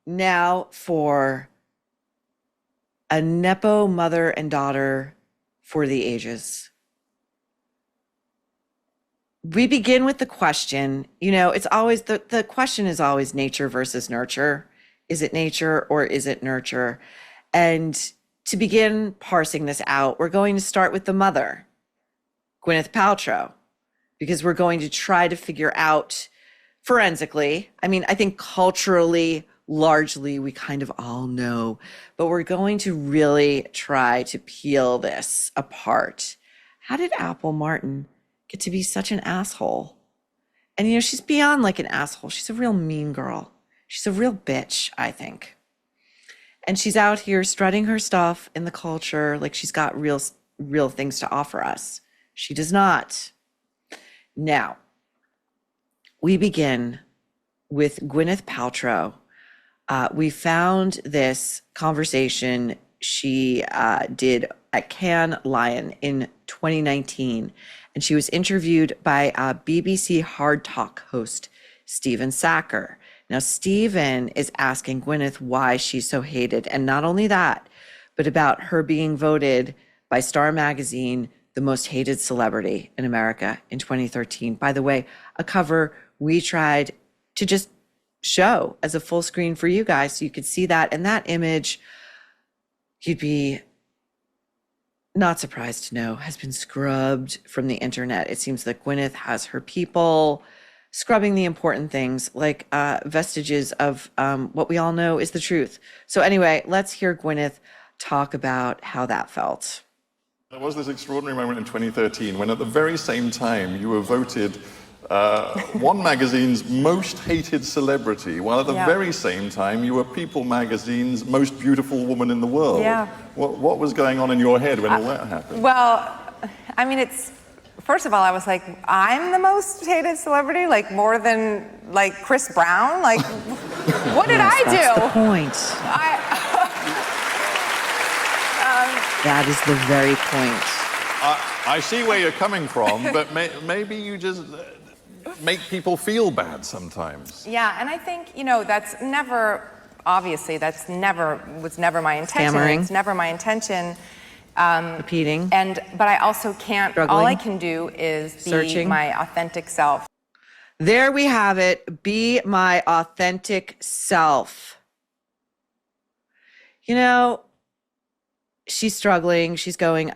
now for a nepo mother and daughter for the ages. We begin with the question, it's always, the question is always nature versus nurture. Is it nature or is it nurture? And to begin parsing this out, we're going to start with the mother, Gwyneth Paltrow, because we're going to try to figure out forensically. I mean, I think culturally, largely, we kind of all know, but we're going to really try to peel this apart. How did Apple Martin get to be such an asshole? And she's beyond like an asshole. She's a real mean girl. She's a real bitch, I think. And she's out here strutting her stuff in the culture like she's got real things to offer us. She does not. Now, we begin with Gwyneth Paltrow. We found this conversation she did at Cannes Lion in 2019, and she was interviewed by BBC Hard Talk host Stephen Sacker. Now, Stephen is asking Gwyneth why she's so hated, and not only that, but about her being voted by Star Magazine the most hated celebrity in America in 2013. By the way, a cover we tried to just show as a full screen for you guys so you could see that. And that image, you'd be not surprised to know, has been scrubbed from the internet. It seems that Gwyneth has her people scrubbing the important things, like vestiges of what we all know is the truth. So anyway, let's hear Gwyneth talk about how that felt. There was this extraordinary moment in 2013 when at the very same time you were voted One Magazine's most hated celebrity, while at the very same time you were People Magazine's most beautiful woman in the world. Yeah. What was going on in your head when all that happened? Well, I mean, first of all, I was like, I'm the most hated celebrity, like more than like Chris Brown? Like, what did I do? That's the point. That is the very point. I see where you're coming from, but maybe you just make people feel bad sometimes. Yeah, and I think, that's never, obviously, was never my intention. Stammering. It's never my intention. Repeating. But I also can't, Struggling. all I can do is be Searching. my authentic self. There we have it. Be my authentic self. She's struggling. She's going,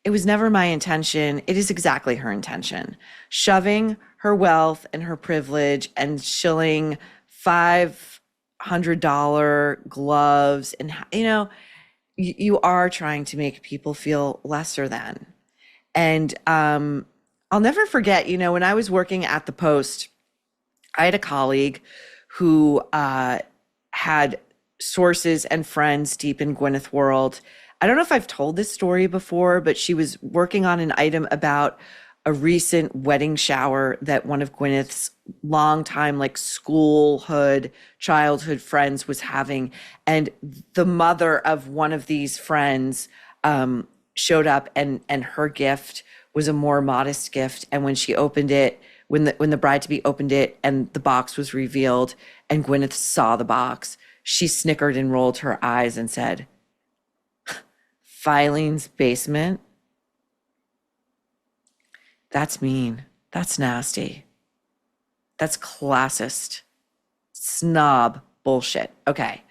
it was never my intention. It is exactly her intention. Shoving her wealth and her privilege and shilling $500 gloves. And, you are trying to make people feel lesser than. And I'll never forget, when I was working at the Post, I had a colleague who had sources and friends deep in Gwyneth world. I don't know if I've told this story before, but she was working on an item about a recent wedding shower that one of Gwyneth's longtime childhood friends was having. And the mother of one of these friends showed up, and her gift was a more modest gift. And when she opened it, when the bride-to-be opened it and the box was revealed and Gwyneth saw the box, she snickered and rolled her eyes and said, "Filene's basement? That's mean. That's nasty. That's classist. Snob bullshit." Okay.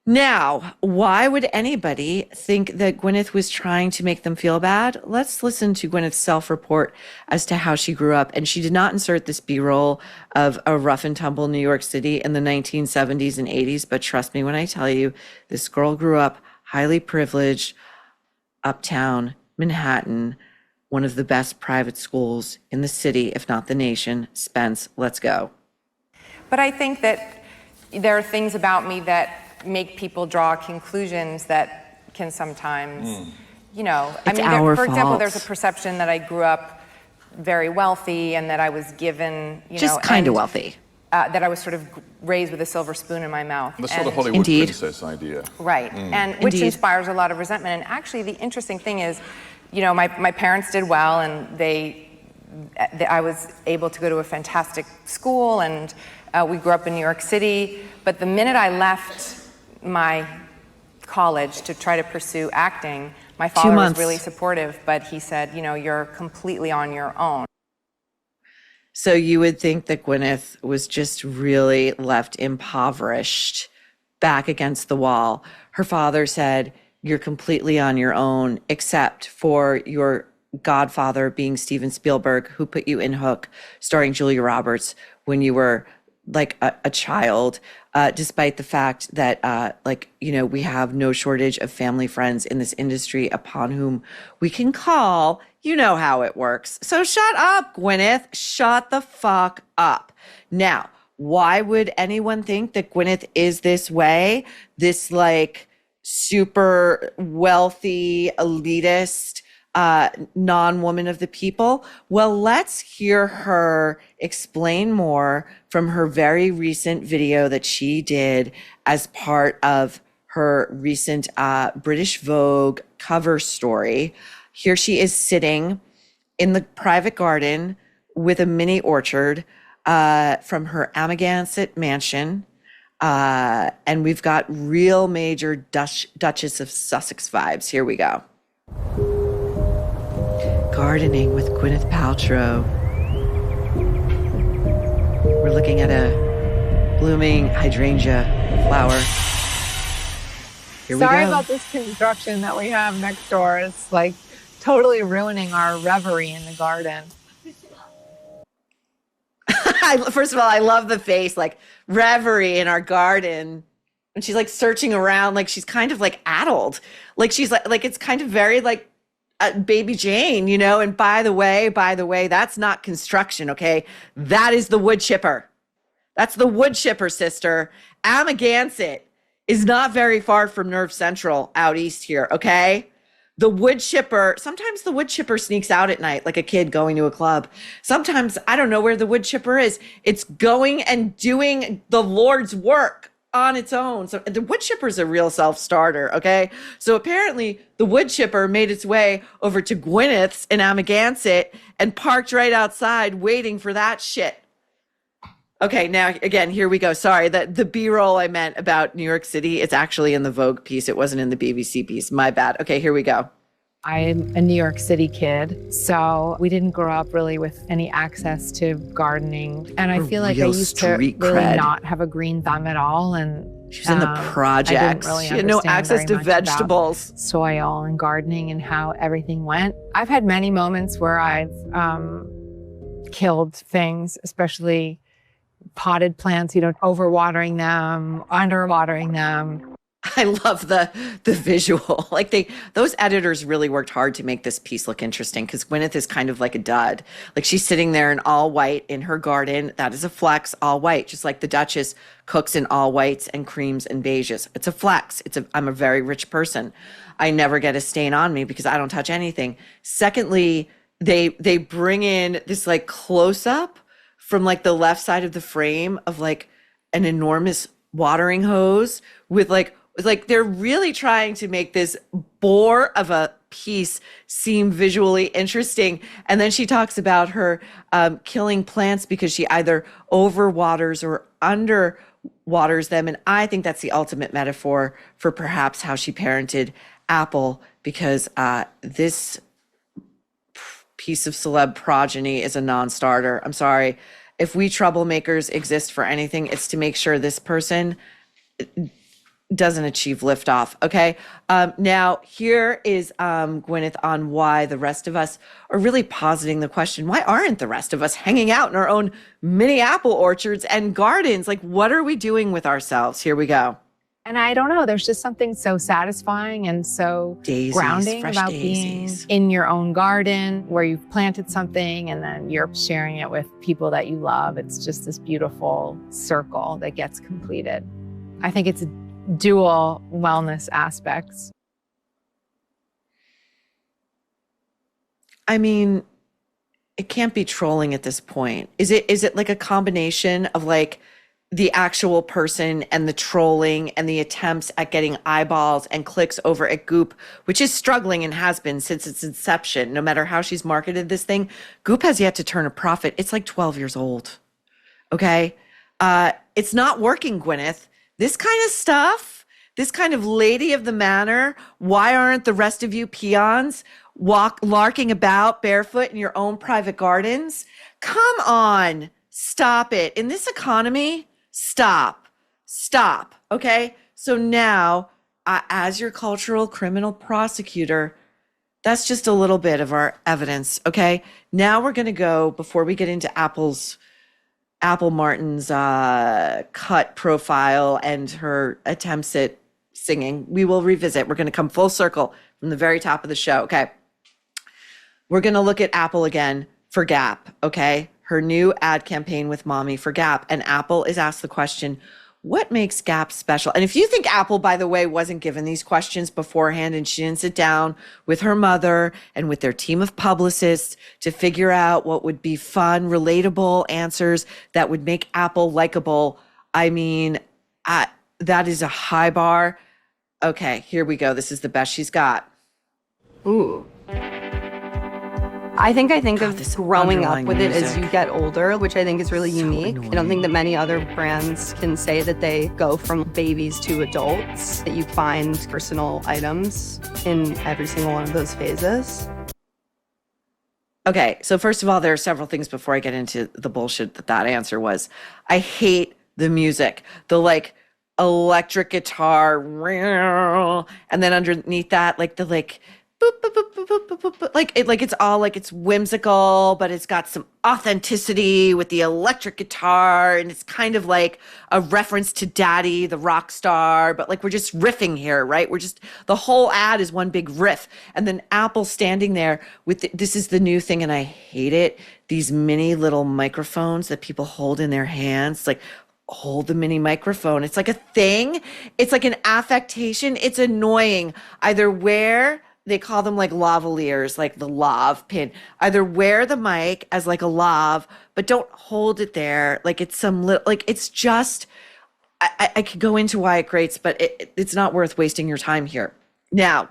Now, why would anybody think that Gwyneth was trying to make them feel bad? Let's listen to Gwyneth's self-report as to how she grew up. And she did not insert this B-roll of a rough and tumble New York City in the 1970s and 80s. But trust me when I tell you, this girl grew up highly privileged, uptown, Manhattan, one of the best private schools in the city, if not the nation. Spence, let's go. But I think that there are things about me that make people draw conclusions that can sometimes, It's our for example, fault. there's a perception that I grew up very wealthy and that I was given, Just kind of wealthy. That I was sort of raised with a silver spoon in my mouth. The sort of Hollywood Indeed. princess idea. Right, and which Indeed. inspires a lot of resentment. And actually, the interesting thing is, my parents did well, and I was able to go to a fantastic school, and We grew up in New York City, but the minute I left my college to try to pursue acting, my father was really supportive, but he said, you know, you're completely on your own. So you would think that Gwyneth was just really left impoverished, back against the wall. Her father said, you're completely on your own, except for your godfather being Steven Spielberg, who put you in Hook, starring Julia Roberts when you were like a child, despite the fact that, we have no shortage of family friends in this industry upon whom we can call. You know how it works. So shut up, Gwyneth. Shut the fuck up. Now, why would anyone think that Gwyneth is this way? This like super wealthy, elitist, non-woman of the people? Well, let's hear her explain more from her very recent video that she did as part of her recent British Vogue cover story. Here she is sitting in the private garden with a mini orchard from her Amagansett mansion. And we've got real major Duchess of Sussex vibes. Here we go. Gardening with Gwyneth Paltrow. We're looking at a blooming hydrangea flower. Here we go. Sorry about this construction that we have next door. It's like totally ruining our reverie in the garden. First of all, I love the face, like reverie in our garden. And she's like searching around, like she's kind of like addled. Like she's like it's kind of very like Baby Jane, you know? And by the way, that's not construction, okay? That is the wood chipper. That's the wood chipper, sister. Amagansett is not very far from Nerve Central out east here, okay? The wood chipper, sometimes the wood chipper sneaks out at night like a kid going to a club. Sometimes I don't know where the wood chipper is. It's going and doing the Lord's work on its own. So the wood chipper is a real self-starter, okay? So apparently the wood chipper made its way over to Gwyneth's in Amagansett and parked right outside waiting for that shit. Okay, now again, here we go. Sorry, the B-roll I meant about New York City, it's actually in the Vogue piece. It wasn't in the BBC piece. My bad. Okay, here we go. I'm a New York City kid, so we didn't grow up really with any access to gardening. And I feel like I used to really not have a green thumb at all. And she was in the projects. Really she had no access to vegetables. Soil and gardening and how everything went. I've had many moments where I've killed things, especially potted plants, overwatering them, underwatering them. I love the visual. Like those editors really worked hard to make this piece look interesting because Gwyneth is kind of like a dud. Like she's sitting there in all white in her garden. That is a flex, all white, just like the Duchess cooks in all whites and creams and beiges. It's a flex. I'm a very rich person. I never get a stain on me because I don't touch anything. Secondly, they bring in this like close up from like the left side of the frame of like an enormous watering hose with like they're really trying to make this bore of a piece seem visually interesting. And then she talks about her killing plants because she either overwaters or underwaters them. And I think that's the ultimate metaphor for perhaps how she parented Apple, because this piece of celeb progeny is a non-starter. I'm sorry. If we troublemakers exist for anything, it's to make sure this person doesn't achieve liftoff. Okay. Now here is Gwyneth on why the rest of us are really positing the question, why aren't the rest of us hanging out in our own mini apple orchards and gardens? Like, what are we doing with ourselves? Here we go. And I don't know, there's just something so satisfying and so grounding about being in your own garden where you've planted something and then you're sharing it with people that you love. It's just this beautiful circle that gets completed. I think it's dual wellness aspects. I mean, it can't be trolling at this point. Is it like a combination of like the actual person and the trolling and the attempts at getting eyeballs and clicks over at Goop, which is struggling and has been since its inception? No matter how she's marketed this thing, Goop has yet to turn a profit. It's like 12 years old. Okay. It's not working, Gwyneth. This kind of stuff, this kind of lady of the manor, why aren't the rest of you peons larking about barefoot in your own private gardens? Come on, stop it. In this economy, stop, okay? So now, as your cultural criminal prosecutor, that's just a little bit of our evidence, okay? Now we're gonna go, before we get into Apple Martin's cut profile and her attempts at singing, we will revisit. We're gonna come full circle from the very top of the show, okay? We're gonna look at Apple again for Gap, okay? Her new ad campaign with Mommy for Gap. And Apple is asked the question, what makes Gap special? And if you think Apple, by the way, wasn't given these questions beforehand and she didn't sit down with her mother and with their team of publicists to figure out what would be fun, relatable answers that would make Apple likable, I mean, that is a high bar. Okay, here we go. This is the best she's got. Ooh. I think of growing up with it as you get older, which I think is really unique. Annoying. I don't think that many other brands can say that they go from babies to adults, that you find personal items in every single one of those phases. Okay, so first of all, there are several things before I get into the bullshit that answer was. I hate the music, the like electric guitar, and then underneath that, like the like, boop, boop, boop, boop, boop, boop, boop. It's all like it's whimsical, but it's got some authenticity with the electric guitar, and it's kind of like a reference to Daddy, the rock star, but like we're just riffing here, right? The whole ad is one big riff. And then Apple standing there with this is the new thing, and I hate it, these mini little microphones that people hold in their hands, like hold the mini microphone. It's like a thing. It's like an affectation. It's annoying. Either they call them like lavaliers, like the lav pin. Either wear the mic as like a lav, but don't hold it there. Like it's some little, like it's just, I could go into why it grates, but it's not worth wasting your time here. Now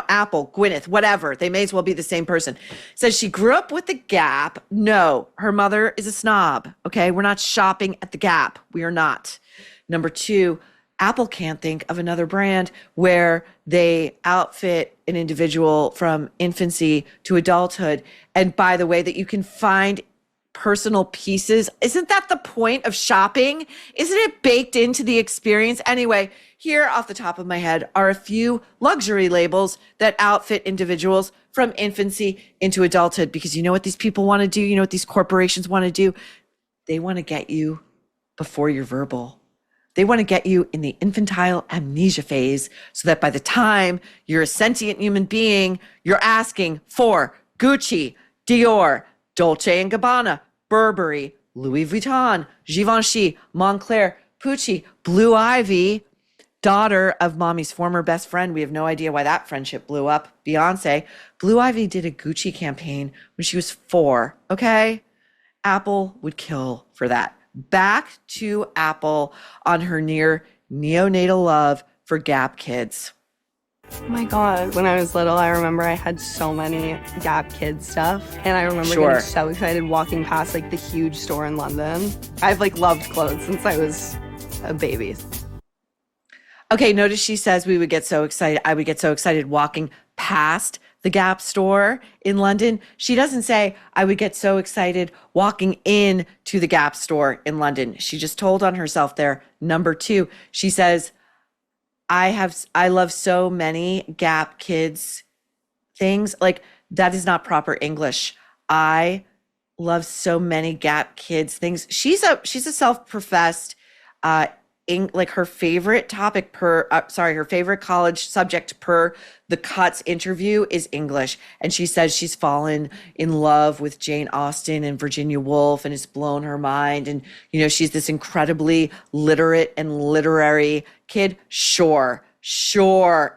Apple, Gwyneth, whatever, they may as well be the same person. Says she grew up with the Gap. No, her mother is a snob. Okay, we're not shopping at the Gap. We are not. Number two, Apple can't think of another brand where they outfit an individual from infancy to adulthood. And by the way, that you can find personal pieces. Isn't that the point of shopping? Isn't it baked into the experience? Anyway, here off the top of my head are a few luxury labels that outfit individuals from infancy into adulthood, because you know what these people want to do? You know what these corporations want to do? They want to get you before you're verbal. They want to get you in the infantile amnesia phase so that by the time you're a sentient human being, you're asking for Gucci, Dior, Dolce & Gabbana, Burberry, Louis Vuitton, Givenchy, Moncler, Pucci, Blue Ivy, daughter of Mommy's former best friend. We have no idea why that friendship blew up. Beyonce. Blue Ivy did a Gucci campaign when she was 4, okay? Apple would kill for that. Back to Apple on her near neonatal love for Gap kids. Oh my God. When I was little, I remember I had so many Gap Kids stuff. And I remember getting so excited walking past like the huge store in London. I've like loved clothes since I was a baby. Okay, notice she says I would get so excited walking past the Gap store in London. She doesn't say I would get so excited walking in to the Gap store in London. She just told on herself there. Number two, she says, I love so many Gap Kids things. Like that is not proper English. I love so many Gap Kids things. She's a self-professed, like her favorite topic her favorite college subject per the Cuts interview is English. And she says she's fallen in love with Jane Austen and Virginia Woolf, and it's blown her mind. And, you know, she's this incredibly literate and literary kid. Sure,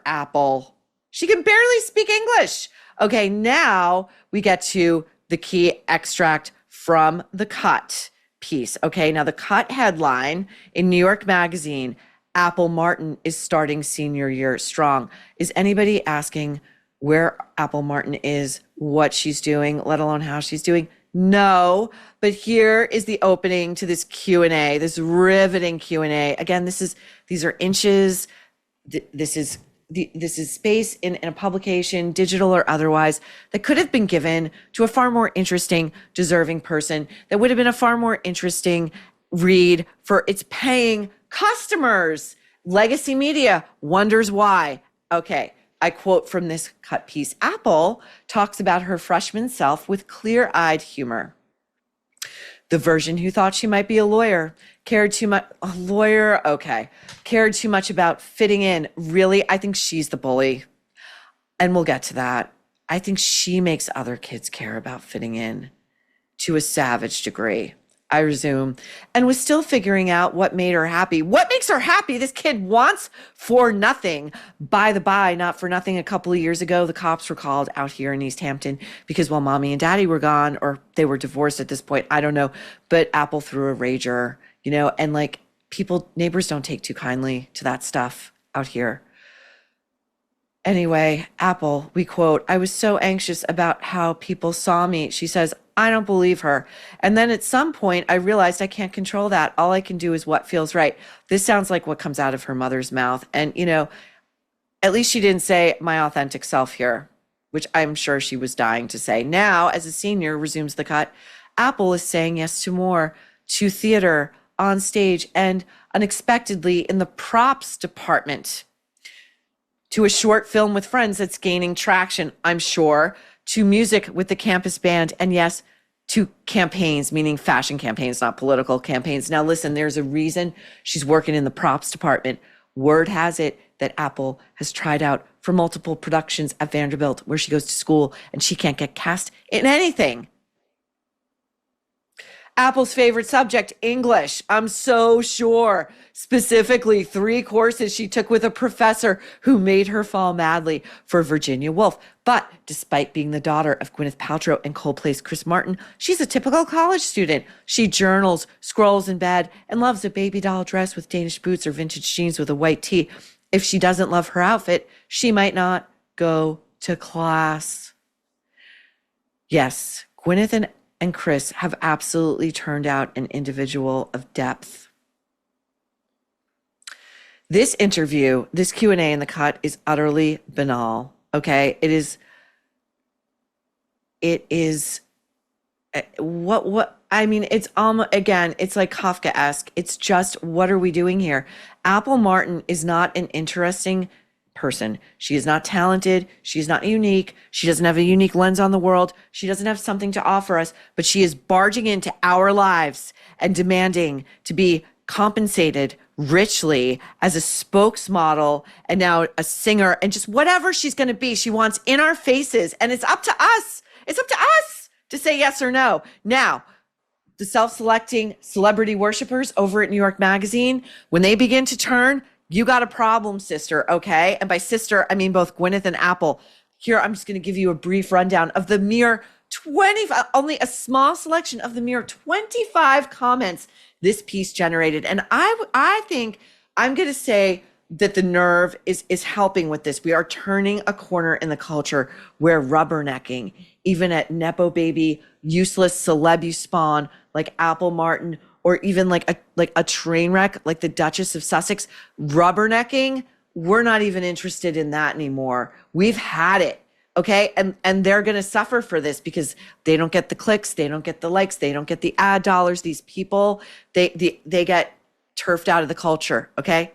Apple. She can barely speak English. Okay, now we get to the key extract from the Cut piece. Okay, now the Cut headline in New York Magazine, Apple Martin is starting senior year strong. Is anybody asking where Apple Martin is, what she's doing, let alone how she's doing? No, but here is the opening to this Q&A, this riveting Q&A. Again, these are inches. This is space in a publication, digital or otherwise, that could have been given to a far more interesting, deserving person. That would have been a far more interesting read for its paying customers. Legacy Media wonders why. Okay, I quote from this cut piece. Apple talks about her freshman self with clear-eyed humor. The version who thought she might be a lawyer, cared too much about fitting in. Really, I think she's the bully. And we'll get to that. I think she makes other kids care about fitting in to a savage degree. I resume, and was still figuring out what made her happy. What makes her happy? This kid wants for nothing. By the by, not for nothing, a couple of years ago, the cops were called out here in East Hampton because while mommy and daddy were gone, or they were divorced at this point, I don't know, but Apple threw a rager, and like neighbors don't take too kindly to that stuff out here. Anyway, Apple, we quote, I was so anxious about how people saw me. She says, I don't believe her. And then at some point, I realized I can't control that. All I can do is what feels right. This sounds like what comes out of her mother's mouth. And, at least she didn't say my authentic self here, which I'm sure she was dying to say. Now, as a senior, resumes the cut, Apple is saying yes to more, to theater, on stage, and unexpectedly in the props department, to a short film with friends that's gaining traction, I'm sure, to music with the campus band, and yes, to campaigns, meaning fashion campaigns, not political campaigns. Now listen, there's a reason she's working in the props department. Word has it that Apple has tried out for multiple productions at Vanderbilt where she goes to school and she can't get cast in anything. Apple's favorite subject, English. I'm so sure. Specifically, 3 courses she took with a professor who made her fall madly for Virginia Woolf. But despite being the daughter of Gwyneth Paltrow and Coldplay's Chris Martin, she's a typical college student. She journals, scrolls in bed, and loves a baby doll dress with Danish boots or vintage jeans with a white tee. If she doesn't love her outfit, she might not go to class. Yes, Gwyneth and Chris have absolutely turned out an individual of depth. This interview, this Q&A in the cut is utterly banal, okay? It is it's almost, again, it's like Kafka-esque. It's just, what are we doing here? Apple Martin is not an interesting person. She is not talented. She is not unique. She doesn't have a unique lens on the world. She doesn't have something to offer us, but she is barging into our lives and demanding to be compensated richly as a spokesmodel and now a singer and just whatever she's going to be. She wants in our faces, and it's up to us. It's up to us to say yes or no. Now, the self-selecting celebrity worshipers over at New York Magazine, when they begin to turn, you got a problem, sister, okay? And by sister, I mean both Gwyneth and Apple. Here, I'm just going to give you a brief rundown of the mere 25, only a small selection of the mere 25 comments this piece generated. And I think I'm going to say that the Nerve is helping with this. We are turning a corner in the culture where rubbernecking, even at nepo baby, useless celeb you spawn like Apple Martin, or even like a train wreck, like the Duchess of Sussex, rubbernecking, we're not even interested in that anymore. We've had it, okay? And they're going to suffer for this because they don't get the clicks, they don't get the likes, they don't get the ad dollars. These people, they get turfed out of the culture, okay?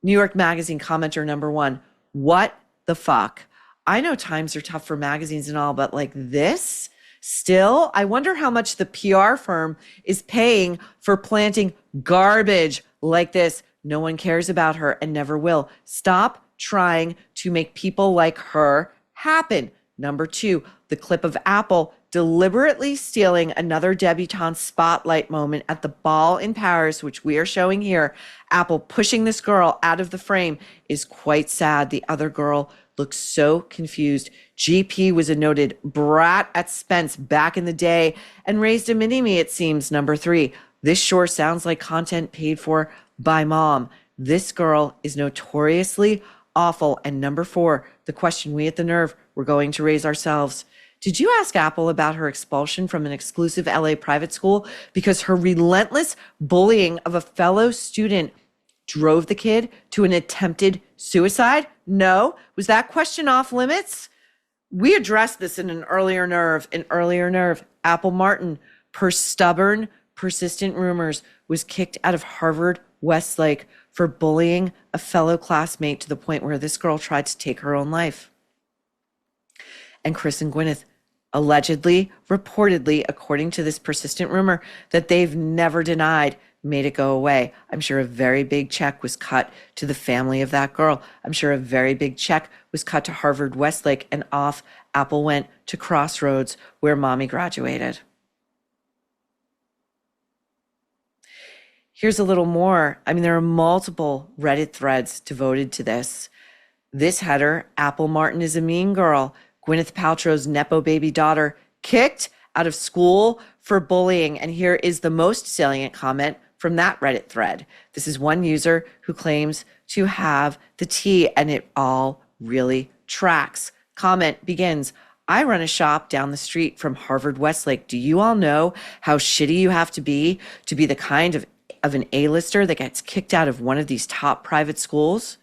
New York Magazine commenter number 1, what the fuck? I know times are tough for magazines and all, but like this? Still, I wonder how much the PR firm is paying for planting garbage like this. No one cares about her and never will. Stop trying to make people like her happen. Number 2, the clip of Apple deliberately stealing another debutante spotlight moment at the ball in Paris, which we are showing here. Apple pushing this girl out of the frame is quite sad. The other girl looks so confused. GP was a noted brat at Spence back in the day and raised a mini-me, it seems. Number 3, this sure sounds like content paid for by mom. This girl is notoriously awful. And number 4, the question we at the Nerve, we're going to raise ourselves. Did you ask Apple about her expulsion from an exclusive LA private school because her relentless bullying of a fellow student drove the kid to an attempted suicide? No. Was that question off limits? We addressed this in an earlier nerve. Apple Martin, per stubborn, persistent rumors, was kicked out of Harvard Westlake for bullying a fellow classmate to the point where this girl tried to take her own life. And Chris and Gwyneth allegedly, reportedly, according to this persistent rumor that they've never denied, made it go away. I'm sure a very big check was cut to the family of that girl. I'm sure a very big check was cut to Harvard Westlake, and off Apple went to Crossroads, where mommy graduated. Here's a little more. I mean, there are multiple Reddit threads devoted to this. This header, Apple Martin is a mean girl. Gwyneth Paltrow's nepo baby daughter kicked out of school for bullying. And here is the most salient comment from that Reddit thread. This is one user who claims to have the tea, and it all really tracks. Comment begins, I run a shop down the street from Harvard Westlake. Do you all know how shitty you have to be the kind of an A-lister that gets kicked out of one of these top private schools?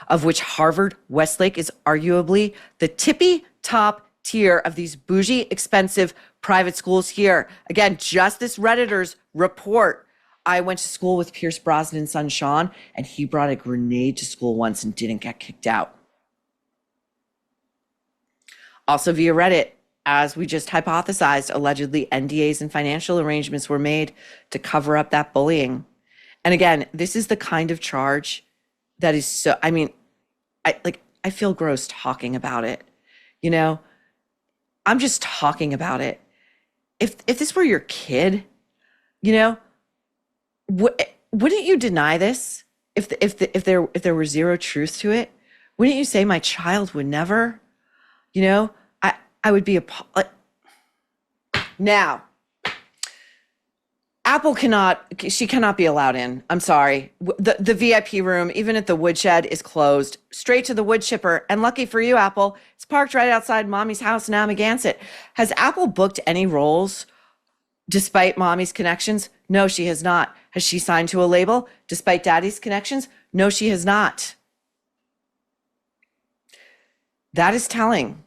Of which Harvard Westlake is arguably the tippy top tier of these bougie, expensive private schools here. Again, just this Redditor's report. I went to school with Pierce Brosnan's son, Sean, and he brought a grenade to school once and didn't get kicked out. Also via Reddit, as we just hypothesized, allegedly NDAs and financial arrangements were made to cover up that bullying. And again, this is the kind of charge that is so, I mean, I feel gross talking about it. You know, I'm just talking about it. If this were your kid, you know, wouldn't you deny this? If there were zero truth to it, wouldn't you say my child would never? You know, I would be now. Apple cannot be allowed in. I'm sorry. The VIP room, even at the woodshed, is closed. Straight to the wood chipper. And lucky for you, Apple, it's parked right outside mommy's house in Amagansett. Has Apple booked any roles despite mommy's connections? No, she has not. Has she signed to a label despite daddy's connections? No, she has not. That is telling.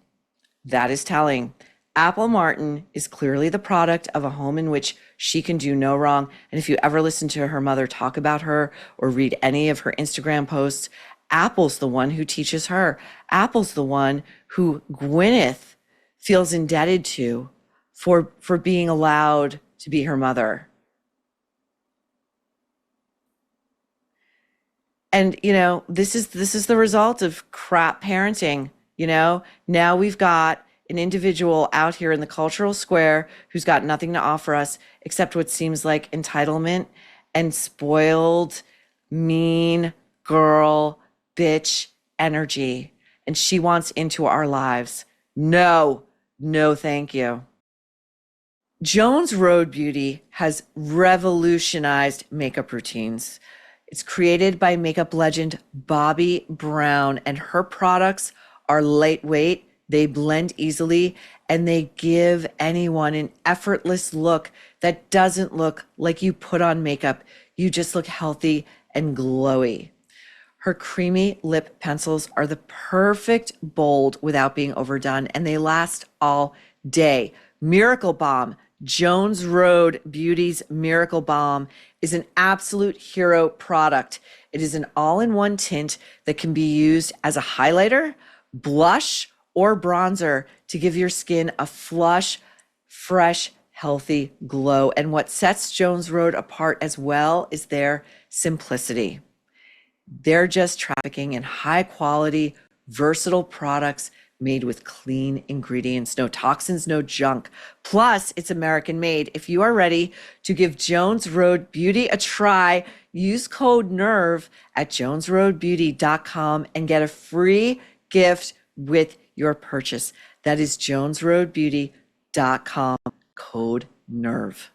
That is telling. Apple Martin is clearly the product of a home in which she can do no wrong. And if you ever listen to her mother talk about her or read any of her Instagram posts, Apple's the one who teaches her. Apple's the one who Gwyneth feels indebted to for being allowed to be her mother. And, you know, this is the result of crap parenting. You know, now we've got an individual out here in the cultural square who's got nothing to offer us except what seems like entitlement and spoiled, mean girl, bitch energy. And she wants into our lives. No, thank you. Jones Road Beauty has revolutionized makeup routines. It's created by makeup legend Bobbi Brown, and her products are lightweight. They blend easily, and they give anyone an effortless look that doesn't look like you put on makeup. You just look healthy and glowy. Her creamy lip pencils are the perfect bold without being overdone, and they last all day. Miracle Balm, Jones Road Beauty's Miracle Balm, is an absolute hero product. It is an all-in-one tint that can be used as a highlighter, blush, or bronzer to give your skin a flush, fresh, healthy glow. And what sets Jones Road apart as well is their simplicity. They're just trafficking in high quality, versatile products made with clean ingredients, no toxins, no junk. Plus, it's American made. If you are ready to give Jones Road Beauty a try, use code NERVE at jonesroadbeauty.com and get a free gift with your purchase. That is jonesroadbeauty.com, code NERVE.